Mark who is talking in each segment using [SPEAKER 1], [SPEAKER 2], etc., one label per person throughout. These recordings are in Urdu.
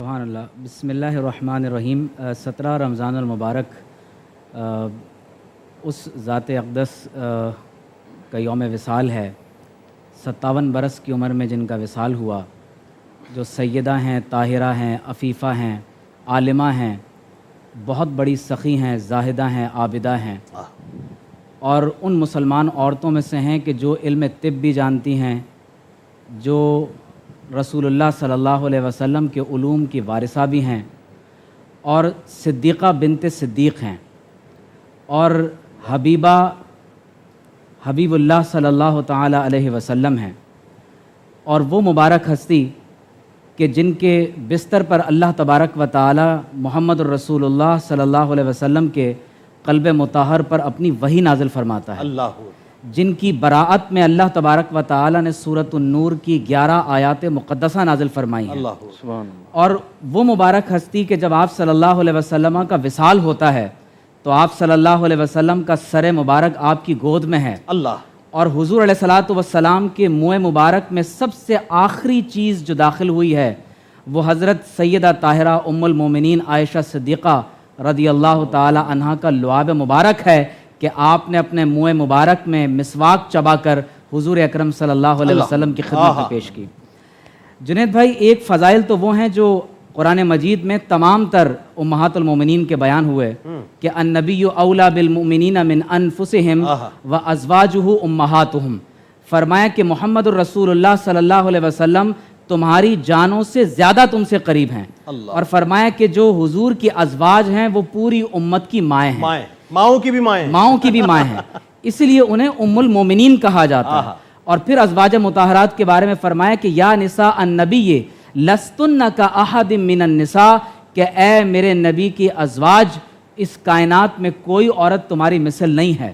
[SPEAKER 1] سبحان اللہ، بسم اللہ الرحمن الرحیم۔ 17 رمضان المبارک اس ذات اقدس کا یوم وصال ہے۔ 57 برس کی عمر میں جن کا وصال ہوا، جو سیدہ ہیں، طاہرہ ہیں، عفیفہ ہیں، عالمہ ہیں، بہت بڑی سخی ہیں، زاہدہ ہیں، عابدہ ہیں، اور ان مسلمان عورتوں میں سے ہیں کہ جو علم طب بھی جانتی ہیں، جو رسول اللہ صلی اللہ علیہ وسلم کے علوم کی وارثہ بھی ہیں، اور صدیقہ بنت صدیق ہیں، اور حبیب اللہ صلی اللہ تعالی علیہ وسلم ہیں، اور وہ مبارک ہستی کہ جن کے بستر پر اللہ تبارک و تعالی محمد الرسول اللہ صلی اللہ علیہ وسلم کے قلب مطہر پر اپنی وحی نازل فرماتا ہے،
[SPEAKER 2] اللہ
[SPEAKER 1] جن کی براعت میں اللہ تبارک و تعالی نے سورۃ النور کی 11 آیات مقدسہ نازل فرمائی ہیں۔
[SPEAKER 2] اللہ سبحان اللہ۔
[SPEAKER 1] اور وہ مبارک ہستی کہ جب آپ صلی اللہ علیہ وسلم کا وصال ہوتا ہے تو آپ صلی اللہ علیہ وسلم کا سر مبارک آپ کی گود میں ہے،
[SPEAKER 2] اللہ
[SPEAKER 1] اور حضور علیہ الصلوۃ والسلام کے منہ مبارک میں سب سے آخری چیز جو داخل ہوئی ہے وہ حضرت سیدہ طاہرہ ام المومنین عائشہ صدیقہ رضی اللہ تعالی عنہا کا لعاب مبارک ہے کہ آپ نے اپنے منہ مبارک میں مسواک چبا کر حضور اکرم صلی اللہ علیہ وسلم کی خدمت میں پیش کی۔ جنید بھائی، ایک فضائل تو وہ ہیں جو قرآن مجید میں تمام تر امہات المومنین کے بیان ہوئے کہ النبی اولا بالمؤمنین من انفسہم وازواجہ امہاتہم، فرمایا کہ محمد الرسول اللہ صلی اللہ علیہ وسلم تمہاری جانوں سے زیادہ تم سے قریب ہیں، اور فرمایا کہ جو حضور کی ازواج ہیں وہ پوری امت کی مائیں ہیں،
[SPEAKER 2] ماؤں کی بھی مائیں،
[SPEAKER 1] ماؤں کی بھی مائیں ہیں، اس لیے انہیں ام المومنین کہا جاتا ہے۔ اور پھر ازواج مطہرات کے بارے میں فرمایا کہ یا نساء النبی لستن کا احد من النساء، کہ اے میرے نبی کی ازواج اس کائنات میں کوئی عورت تمہاری مثل نہیں ہے۔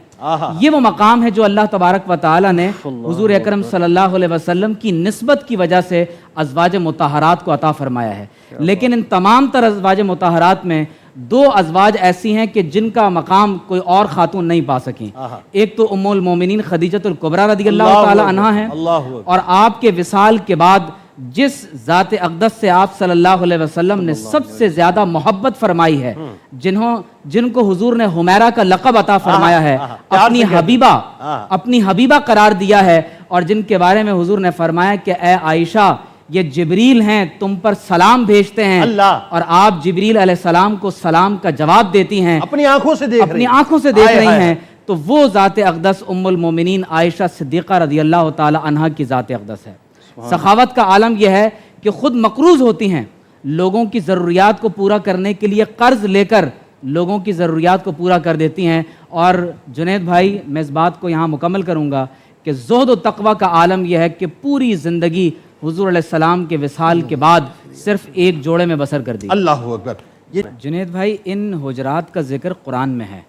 [SPEAKER 1] یہ وہ مقام ہے جو اللہ تبارک و تعالی نے حضور اکرم صلی اللہ علیہ وسلم کی نسبت کی وجہ سے ازواج مطہرات کو عطا فرمایا ہے۔ لیکن ان تمام تر ازواج مطہرات میں 2 ازواج ایسی ہیں کہ جن کا مقام کوئی اور خاتون نہیں پا سکیں۔ ایک تو ام المومنین خدیجۃ الکبریٰ رضی اللہ تعالی عنہا ہیں، اور آپ کے وصال کے بعد جس ذات اقدس سے آپ صلی اللہ علیہ وسلم نے سب سے زیادہ محبت فرمائی ہے، جن کو حضور نے حمیرہ کا لقب عطا فرمایا ہے، اپنی حبیبہ قرار دیا ہے، اور جن کے بارے میں حضور نے فرمایا کہ اے عائشہ یہ جبریل ہیں، تم پر سلام بھیجتے ہیں، اور آپ جبریل علیہ السلام کو سلام کا جواب دیتی ہیں،
[SPEAKER 2] اپنی آنکھوں سے
[SPEAKER 1] دیکھ رہی ہیں۔ تو وہ ذات اقدس ام المومنین عائشہ صدیقہ رضی اللہ تعالی عنہا کی ذات اقدس ہے۔ سخاوت کا عالم یہ ہے کہ خود مقروض ہوتی ہیں، لوگوں کی ضروریات کو پورا کرنے کے لیے قرض لے کر لوگوں کی ضروریات کو پورا کر دیتی ہیں۔ اور جنید بھائی، میں اس بات کو یہاں مکمل کروں گا کہ زہد و تقوی کا عالم یہ ہے کہ پوری زندگی حضور علیہ السلام کے وصال کے بعد صرف ایک جوڑے میں بسر کر دی۔
[SPEAKER 2] اللہ اکبر۔
[SPEAKER 1] جنید بھائی، ان حجرات کا ذکر قرآن میں ہے۔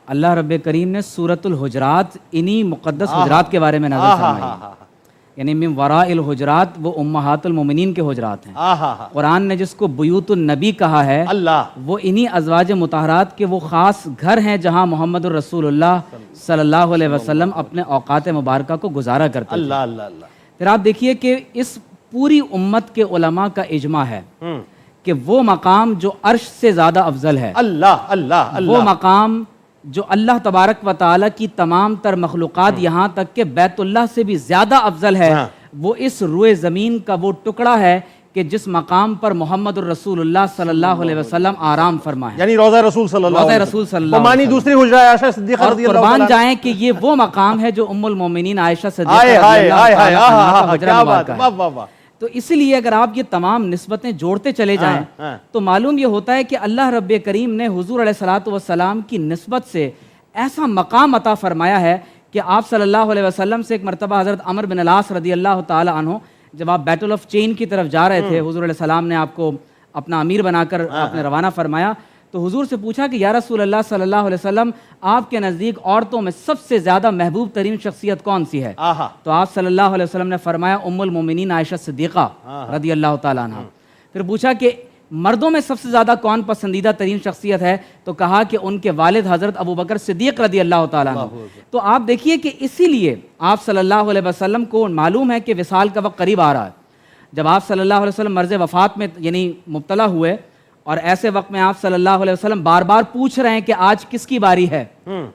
[SPEAKER 1] اللہ رب کریم نے سورۃ الحجرات انہی مقدس حجرات کے بارے میں نازل فرمائی، یعنی من وراء الحجرات وہ امہات المومنین کے حجرات ہیں۔ قرآن نے جس کو بیوت النبی کہا ہے، وہ انہی ازواج مطہرات کے وہ خاص گھر ہیں جہاں محمد الرسول اللہ صلی اللہ علیہ وسلم اپنے اوقات مبارکہ کو گزارا کرتے تھے۔ پھر آپ دیکھیے کہ اس پوری امت کے علماء کا اجماع ہے کہ وہ مقام جو عرش سے زیادہ افضل ہے، وہ مقام جو اللہ تبارک و تعالی کی تمام تر مخلوقات یہاں تک کہ بیت اللہ سے بھی زیادہ افضل ہے، وہ اس روئے زمین کا وہ ٹکڑا ہے کہ جس مقام پر محمد الرسول اللہ صلی اللہ علیہ وسلم آرام فرمائے،
[SPEAKER 2] یعنی روضہ رسول صلی اللہ علیہ وسلم، مانی دوسری حجرہ عائشہ صدیقہ رضی اللہ
[SPEAKER 1] قربان جائیں کہ یہ وہ مقام ہے جو ام المومنین عائشہ صدیقہ رضی اللہ تعالی عنہا کا حجرہ مبارکہ ہے۔ تو اس لیے اگر آپ یہ تمام نسبتیں جوڑتے چلے جائیں تو معلوم یہ ہوتا ہے کہ اللہ رب کریم نے حضور علیہ الصلوۃ والسلام کی نسبت سے ایسا مقام عطا فرمایا ہے کہ آپ صلی اللہ علیہ وسلم سے ایک مرتبہ حضرت عمرو بن العاص رضی اللہ تعالی عنہ جب آپ بیٹل آف چین کی طرف جا رہے تھے، حضور علیہ السلام نے آپ کو اپنا امیر بنا کر آپ نے روانہ فرمایا، تو حضور سے پوچھا کہ یا رسول اللہ صلی اللہ علیہ وسلم، آپ کے نزدیک عورتوں میں سب سے زیادہ محبوب ترین شخصیت کون سی ہے؟ تو آپ صلی اللہ علیہ وسلم نے فرمایا ام المومنین عائشہ صدیقہ رضی اللہ تعالیٰ عنہ۔ پھر پوچھا کہ مردوں میں سب سے زیادہ کون پسندیدہ ترین شخصیت ہے؟ تو کہا کہ ان کے والد حضرت ابوبکر صدیق رضی اللہ تعالیٰ عنہ۔ تو آپ دیکھیے کہ اسی لیے آپ صلی اللہ علیہ وسلم کو معلوم ہے کہ وصال کا وقت قریب آ رہا ہے، جب آپ صلی اللہ علیہ وسلم مرض وفات میں یعنی مبتلا ہوئے اور ایسے وقت میں آپ صلی اللہ علیہ وسلم بار بار پوچھ رہے ہیں کہ آج کس کی باری ہے,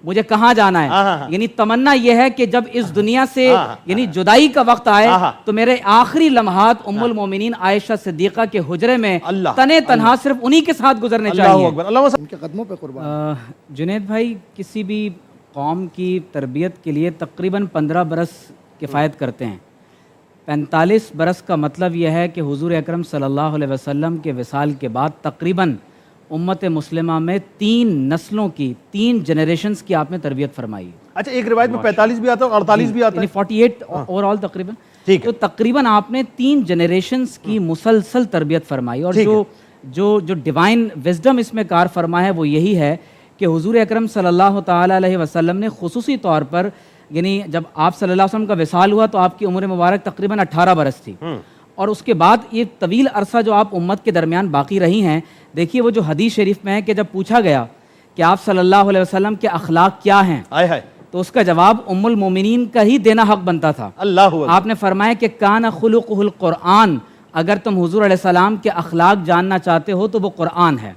[SPEAKER 1] مجھے کہاں جانا ہے, یعنی تمنا یہ ہے کہ جب اس دنیا سے یعنی جدائی کا وقت آئے تو میرے آخری لمحات ام المومنین عائشہ صدیقہ کے حجرے میں تنے تنہا صرف انہی کے ساتھ گزرنے چاہیے.
[SPEAKER 2] ان کے قدموں پہ قربان.
[SPEAKER 1] جنید بھائی, کسی بھی قوم کی تربیت کے لیے تقریباً 15 برس کفایت کرتے ہیں. 45 برس کا مطلب یہ ہے کہ حضور اکرم صلی اللہ علیہ وسلم کے وصال کے بعد تقریباً امت مسلمہ میں 3 نسلوں کی 3 جنریشنز کی آپ نے تربیت فرمائی.
[SPEAKER 2] اچھا, ایک روایت میں 45 بھی آتا ہے اور 48 بھی آتا ہے,
[SPEAKER 1] یعنی 48 اوور آل تقریباً. تو تقریباً آپ نے 3 جنریشنز کی مسلسل تربیت فرمائی, اور جو ڈیوائن وزڈم اس میں کار فرما ہے وہ یہی ہے کہ حضور اکرم صلی اللہ تعالی علیہ وسلم نے خصوصی طور پر یعنی جب آپ صلی اللہ علیہ وسلم کا وصال ہوا تو آپ کی عمر مبارک تقریباً 18 برس تھی, اور اس کے بعد یہ طویل عرصہ جو آپ امت کے درمیان باقی رہی ہیں. دیکھیے وہ جو حدیث شریف میں ہے کہ جب پوچھا گیا کہ آپ صلی اللہ علیہ وسلم کے اخلاق کیا ہیں, تو اس کا جواب ام المومنین کا ہی دینا حق بنتا تھا. آپ نے فرمایا کہ کان خلقہ القرآن, اگر تم حضور علیہ السلام کے اخلاق جاننا چاہتے ہو تو وہ قرآن ہے.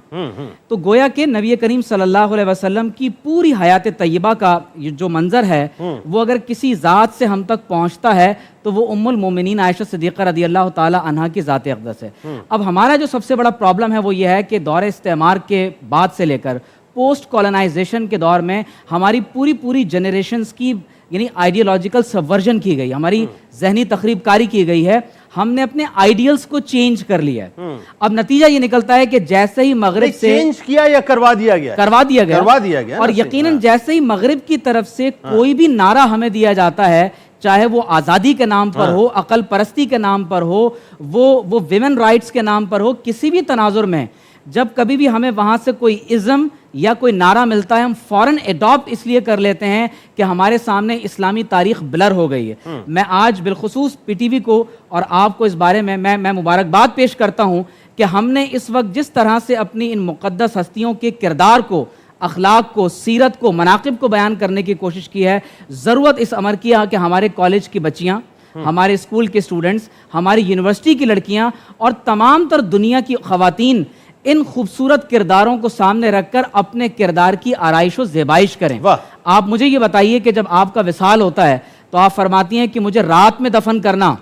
[SPEAKER 1] تو گویا کہ نبی کریم صلی اللہ علیہ وسلم کی پوری حیات طیبہ کا جو منظر ہے وہ اگر کسی ذات سے ہم تک پہنچتا ہے تو وہ ام المومنین عائشہ صدیقہ رضی اللہ تعالی عنہا کی ذات اقدس ہے. اب ہمارا جو سب سے بڑا پرابلم ہے وہ یہ ہے کہ دور استعمار کے بعد سے لے کر پوسٹ کالونائزیشن کے دور میں ہماری پوری جنریشنز کی یعنی آئیڈیالوجیکل سبورژن کی گئی, ہماری ذہنی تخریب کاری کی گئی ہے. ہم نے اپنے آئیڈیلز کو چینج کر لیا ہے. اب نتیجہ یہ نکلتا ہے کہ جیسے ہی مغرب سے
[SPEAKER 2] چینج کیا یا کروا دیا گیا,
[SPEAKER 1] اور یقیناً جیسے ہی مغرب کی طرف سے کوئی بھی نعرہ ہمیں دیا جاتا ہے, چاہے وہ آزادی کے نام پر ہو, عقل پرستی کے نام پر ہو, وہ ویمن رائٹس کے نام پر ہو, کسی بھی تناظر میں جب کبھی بھی ہمیں وہاں سے کوئی ازم یا کوئی نعرہ ملتا ہے ہم فوراً اڈاپٹ اس لیے کر لیتے ہیں کہ ہمارے سامنے اسلامی تاریخ بلر ہو گئی ہے. میں آج بالخصوص پی ٹی وی کو اور آپ کو اس بارے میں مبارکباد پیش کرتا ہوں کہ ہم نے اس وقت جس طرح سے اپنی ان مقدس ہستیوں کے کردار کو, اخلاق کو, سیرت کو, مناقب کو بیان کرنے کی کوشش کی ہے. ضرورت اس امر کی ہے کہ ہمارے کالج کی بچیاں, ہمارے اسکول کے اسٹوڈنٹس, ہماری یونیورسٹی کی لڑکیاں اور تمام تر دنیا کی خواتین ان خوبصورت کرداروں کو سامنے رکھ کر اپنے کردار کی آرائش و زیبائش کریں. آپ مجھے یہ بتائیے کہ جب آپ کا وصال ہوتا ہے تو آپ فرماتی ہیں کہ مجھے رات میں دفن کرنا,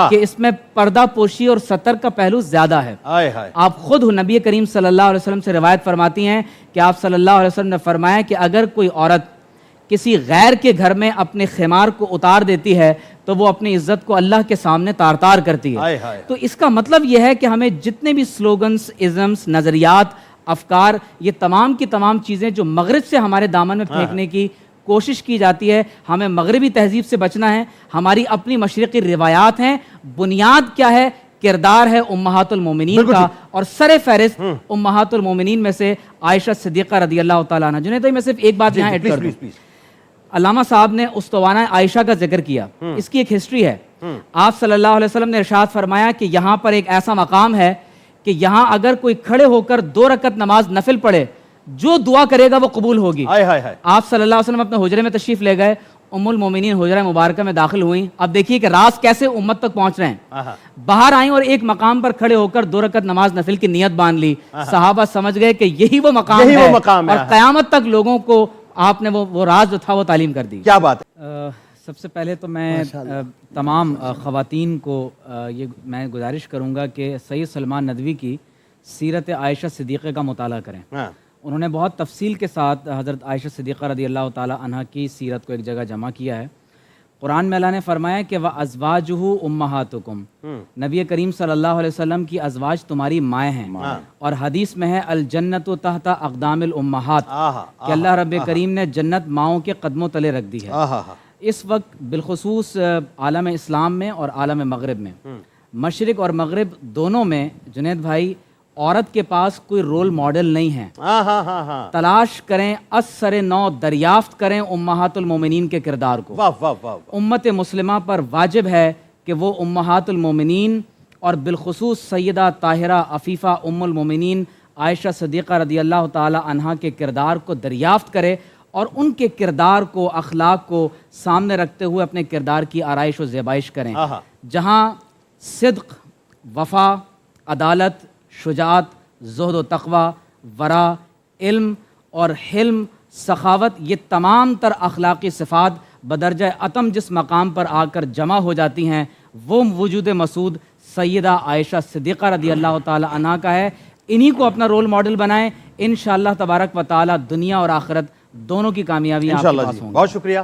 [SPEAKER 1] کہ اس میں پردہ پوشی اور ستر کا پہلو زیادہ ہے. آپ خود نبی کریم صلی اللہ علیہ وسلم سے روایت فرماتی ہیں کہ آپ صلی اللہ علیہ وسلم نے فرمایا کہ اگر کوئی عورت کسی غیر کے گھر میں اپنے خمار کو اتار دیتی ہے تو وہ اپنی عزت کو اللہ کے سامنے تار تار کرتی ہے. تو اس کا مطلب یہ ہے کہ ہمیں جتنے بھی سلوگنز, ازمز, نظریات, افکار, یہ تمام کی تمام چیزیں جو مغرب سے ہمارے دامن میں پھینکنے کی کوشش کی جاتی ہے, ہمیں مغربی تہذیب سے بچنا ہے. ہماری اپنی مشرقی روایات ہیں, بنیاد کیا ہے؟ کردار ہے امہات المومنین کا, اور سر فہرست امہات المومنین میں سے عائشہ صدیقہ رضی اللہ تعالیٰ عنہ. جنہیں تو میں صرف ایک بات یہاں ایڈ کر دوں, علامہ صاحب نے استوانہ عائشہ کا ذکر کیا, اس کی ایک ہسٹری ہے. آپ صلی اللہ علیہ وسلم نے ارشاد فرمایا کہ یہاں پر ایک ایسا مقام ہے کہ یہاں اگر کوئی کھڑے ہو کر 2 رکعت نماز نفل پڑھے, جو دعا کرے گا وہ قبول ہوگی. آپ صلی اللہ علیہ وسلم اپنے حجرے میں تشریف لے گئے, ام المومنین حجرہ مبارکہ میں داخل ہوئیں. اب دیکھیے کہ راز کیسے امت تک پہنچ رہے ہیں. باہر آئیں اور ایک مقام پر کھڑے ہو کر 2 رکعت نماز نفل کی نیت باندھ لی. صحابہ سمجھ گئے کہ یہی وہ مقام ہے, اور قیامت تک لوگوں کو آپ نے وہ راز جو تھا وہ تعلیم کر دی.
[SPEAKER 2] کیا بات ہے.
[SPEAKER 1] سب سے پہلے تو میں تمام خواتین کو یہ میں گزارش کروں گا کہ سید سلمان ندوی کی سیرت عائشہ صدیقہ کا مطالعہ کریں. انہوں نے بہت تفصیل کے ساتھ حضرت عائشہ صدیقہ رضی اللہ تعالی عنہ کی سیرت کو ایک جگہ جمع کیا ہے. قرآن میں اللہ نے فرمایا کہ وَأَزْوَاجُهُ أُمَّهَاتُكُمْ, نبی کریم صلی اللہ علیہ وسلم کی ازواج تمہاری مائیں ہیں. اور حدیث میں ہے الجنت تحت اقدام الامہات, کہ اللہ رب کریم نے جنت ماؤں کے قدموں تلے رکھ دی ہے. اس وقت بالخصوص عالم اسلام میں اور عالم مغرب میں, مشرق اور مغرب دونوں میں جنید بھائی, عورت کے پاس کوئی رول ماڈل نہیں ہے. تلاش کریں, اثر نو دریافت کریں امہات المومنین کے کردار کو. امت مسلمہ پر واجب ہے کہ وہ امہات المومنین اور بالخصوص سیدہ طاہرہ عفیفہ ام المومنین عائشہ صدیقہ رضی اللہ تعالی عنہا کے کردار کو دریافت کرے, اور ان کے کردار کو, اخلاق کو سامنے رکھتے ہوئے اپنے کردار کی آرائش و زیبائش کریں. جہاں صدق, وفا، عدالت، شجاعت، زہد و تقوی، ورع، علم اور حلم، سخاوت، یہ تمام تر اخلاقی صفات بدرجہ اتم جس مقام پر آ کر جمع ہو جاتی ہیں وہ وجود مسعود سیدہ عائشہ صدیقہ رضی اللہ تعالی عنہا کا ہے۔ انہی کو اپنا رول ماڈل بنائیں، انشاءاللہ تبارک و تعالی دنیا اور آخرت دونوں کی کامیابیاں آپ کے
[SPEAKER 2] انشاءاللہ
[SPEAKER 1] پاس
[SPEAKER 2] جی،
[SPEAKER 1] ہوں گی۔
[SPEAKER 2] بہت شکریہ۔